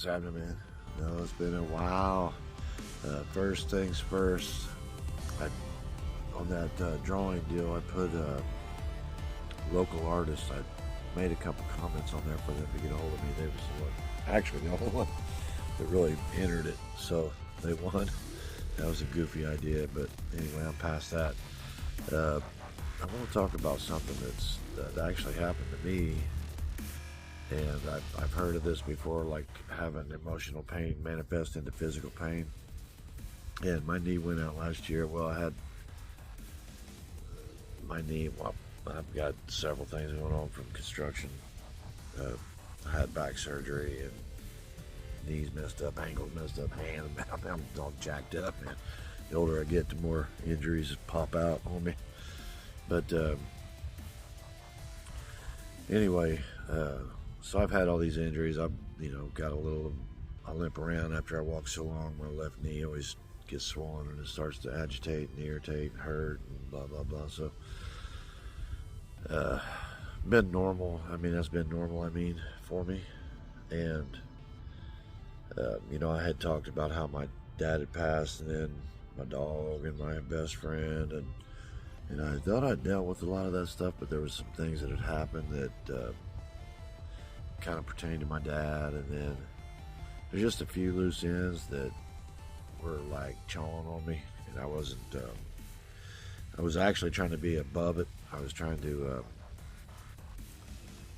happening, man? No, it's been a while. First things first, on that drawing deal, I put local artists. I made a couple comments on there for them to get a hold of me. They was actually the only one that really entered it, so they won. That was a goofy idea, but anyway, I'm past that. I want to talk about something that actually happened to me, and I've heard of this before, like having emotional pain manifest into physical pain. And my knee went out last year. Well, I had my knee. Well, I've got several things going on from construction. I had back surgery and knees messed up, ankles messed up, hands. I'm all jacked up, man. The older I get, the more injuries pop out on me. But anyway, so I've had all these injuries. I've got I limp around after I walk so long. My left knee always gets swollen and it starts to agitate and irritate and hurt and blah blah blah. So been normal. That's been normal. For me. And I had talked about how my dad had passed, and then my dog and my best friend, and I thought I'd dealt with a lot of that stuff, but there was some things that had happened that kind of pertained to my dad, and then there's just a few loose ends that were like chawing on me, and I wasn't. I was actually trying to be above it. I was trying to.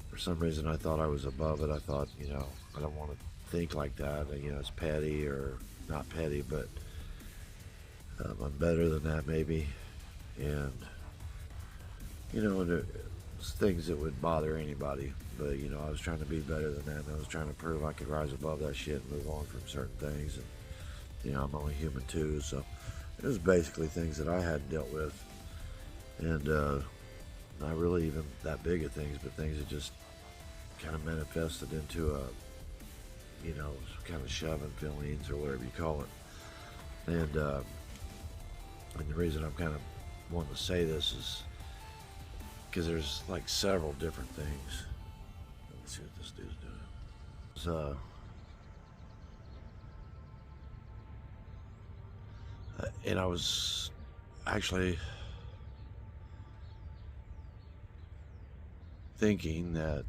For some reason, I thought I was above it. I thought, I don't want to think like that. It's petty or not petty, but I'm better than that, maybe. And it's things that would bother anybody. But I was trying to be better than that, and I was trying to prove I could rise above that shit and move on from certain things. And I'm only human too, so it was basically things that I hadn't dealt with, and not really even that big of things, but things that just kind of manifested into a kind of shoving feelings or whatever you call it. And the reason I'm kind of wanting to say this is because there's like several different things. Let's see what this dude's doing. And I was actually thinking that,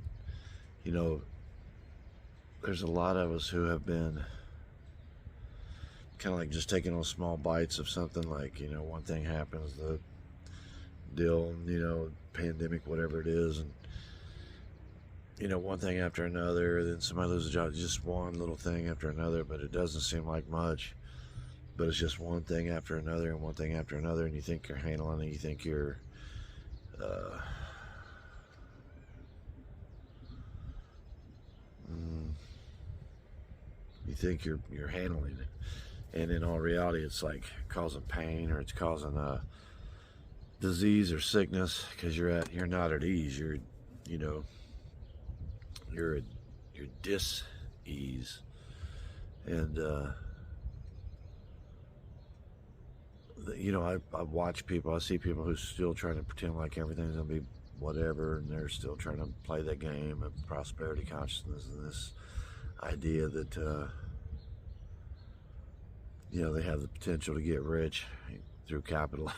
there's a lot of us who have been kind of like just taking on small bites of something, like, one thing happens, the deal, pandemic, whatever it is, and one thing after another, then somebody loses a job, just one little thing after another, but it doesn't seem like much, but it's just one thing after another and one thing after another, and you think you're handling it, you think you're you're handling it, and in all reality it's like causing pain, or it's causing a disease or sickness, because you're not at ease. You're dis-ease. And I watch people, I see people who still trying to pretend like everything's gonna be whatever, and they're still trying to play that game of prosperity consciousness and this idea that they have the potential to get rich through capital.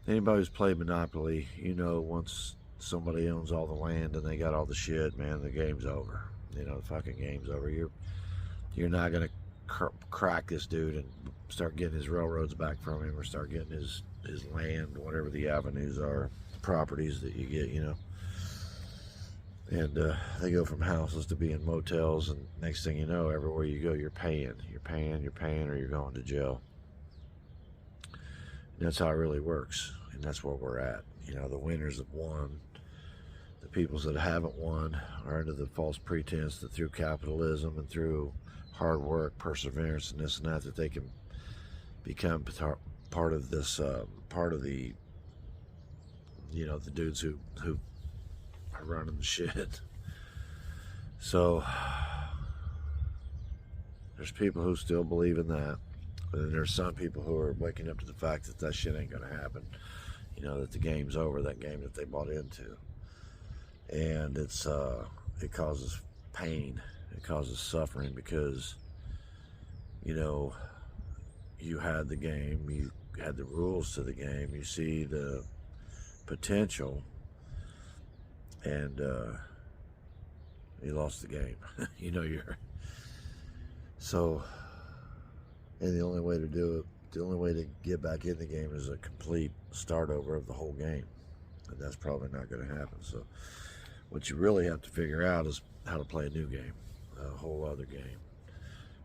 Anybody who's played Monopoly, once somebody owns all the land and they got all the shit, man, the game's over. The fucking game's over. You're not gonna crack this dude and start getting his railroads back from him, or start getting his land, whatever the avenues are, properties that you get, And they go from houses to being motels, and next thing you know, everywhere you go, you're paying, or you're going to jail. And that's how it really works, and that's where we're at. The winners have won. The peoples that haven't won are under the false pretense that through capitalism and through hard work, perseverance, and this and that they can become part of this, part of the, the dudes who are running the shit. So there's people who still believe in that, but then there's some people who are waking up to the fact that that shit ain't gonna happen. That the game's over, that game that they bought into, and it causes pain. It causes suffering because, you know, you had the game, you had the rules to the game, you see the potential, and you lost the game. You know, so, and the only way to do it, the only way to get back in the game is a complete start over of the whole game, and that's probably not going to happen. So what you really have to figure out is how to play a new game, a whole other game.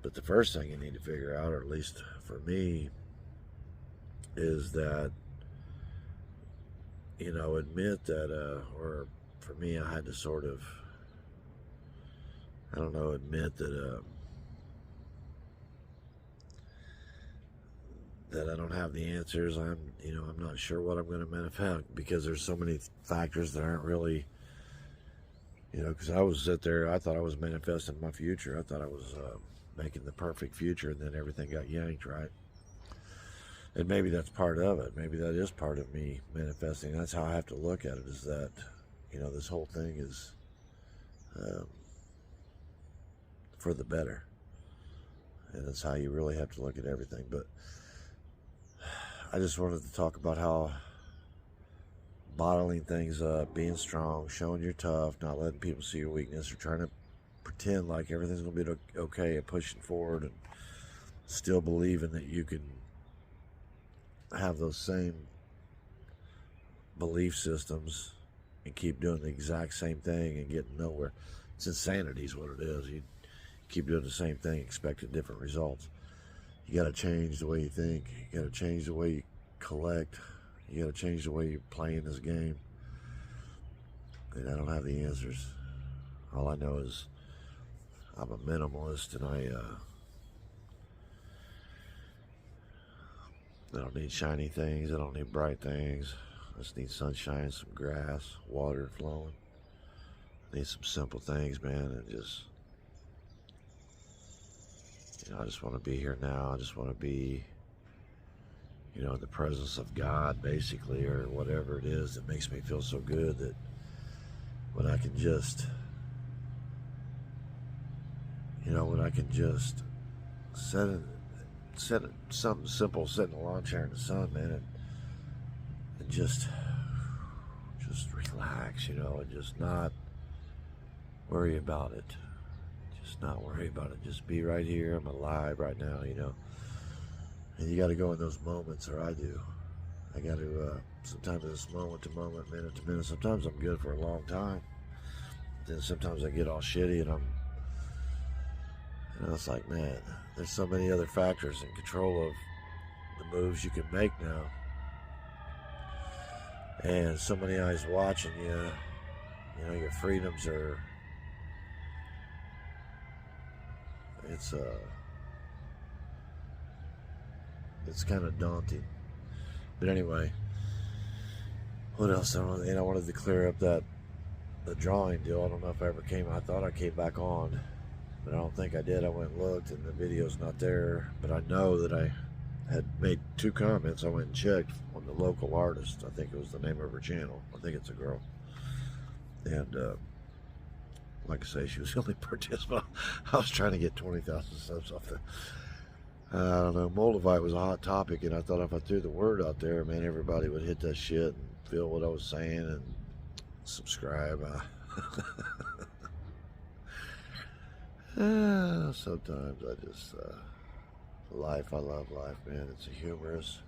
But the first thing you need to figure out, or at least for me, is that, you know, admit that, or for me, I had to sort of, I don't know, admit that that I don't have the answers. I'm not sure what I'm going to manifest, because there's so many factors that aren't really, because I was there, I thought I was manifesting my future. I thought I was making the perfect future, and then everything got yanked, right? And maybe that's part of it. Maybe that is part of me manifesting. That's how I have to look at it, is that, this whole thing is for the better. And that's how you really have to look at everything. But I just wanted to talk about how bottling things up, being strong, showing you're tough, not letting people see your weakness, or trying to pretend like everything's going to be okay, and pushing forward, and still believing that you can have those same belief systems and keep doing the exact same thing and getting nowhere. It's insanity is what it is. You keep doing the same thing, expecting different results. You got to change the way you think. You got to change the way you collect. You got to change the way you're playing this game. And I don't have the answers. All I know is I'm a minimalist, and I don't need shiny things. I don't need bright things. I just need sunshine, some grass, water flowing. I need some simple things, man, and just, I just want to be here now. I just want to be, in the presence of God, basically, or whatever it is that makes me feel so good, that when I can just, when I can just sit something simple, sit in a lawn chair in the sun, man, and just relax, and just not worry about it. Just not worry about it. Just be right here. I'm alive right now, And you got to go in those moments, or I do. I got to, sometimes it's moment to moment, minute to minute. Sometimes I'm good for a long time. Then sometimes I get all shitty, and it's like, man, there's so many other factors in control of the moves you can make now. And so many eyes watching you. Your freedoms are, it's kind of daunting. But anyway, what else? I wanted to clear up the drawing deal. I don't know if I ever came. I thought I came back on, but I don't think I did. I went and looked, and the video's not there. But I know that I had made 2 comments. I went and checked on the local artist. I think it was the name of her channel. I think it's a girl. And like I say, she was the only participant. I was trying to get 20,000 subs off the. I don't know. Moldavite was a hot topic, and I thought if I threw the word out there, man, everybody would hit that shit and feel what I was saying and subscribe. Sometimes I just life. I love life, man. It's humorous.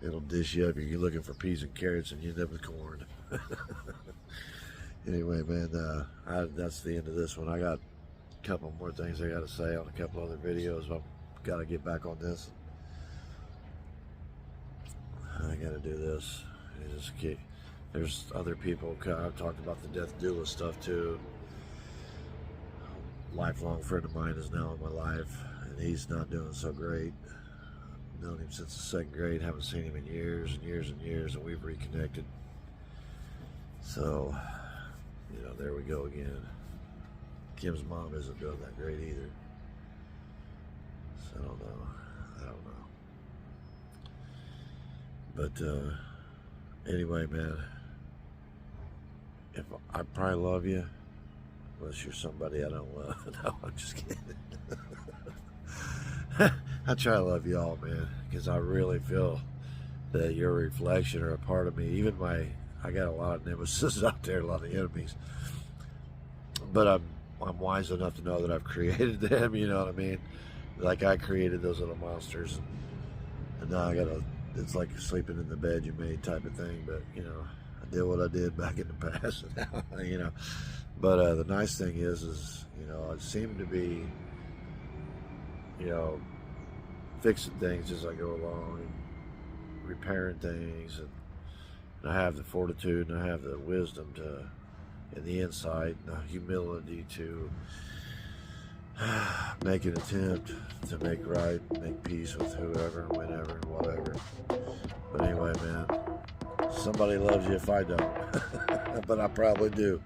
It'll dish you up. You're looking for peas and carrots, and you end up with corn. Anyway, man, that's the end of this one. I got a couple more things I got to say on a couple other videos. I've got to get back on this. I got to do this. There's other people. I've talked about the Death Doula stuff too. Lifelong friend of mine is now in my life, and he's not doing so great. I've known him since the 2nd grade. Haven't seen him in years and years and years, and we've reconnected. So, there we go again. Kim's mom isn't doing that great either. So I don't know. But anyway, man, if I probably love you, unless you're somebody I don't love. No, I'm just kidding. I try to love y'all, man, because I really feel that you're a reflection or a part of me. Even I got a lot of nemesis out there, a lot of enemies, but I'm wise enough to know that I've created them. You know what I mean? Like I created those little monsters, and now I gotta. It's like sleeping in the bed you made type of thing. But you know, I did what I did back in the past. Now, you know, but the nice thing is you know, I seem to be, you know, fixing things as I go along and repairing things, and I have the fortitude and I have the wisdom to, and the insight and the humility to make an attempt to make right, make peace with whoever, whenever, and whatever. But anyway, man, somebody loves you if I don't, but I probably do.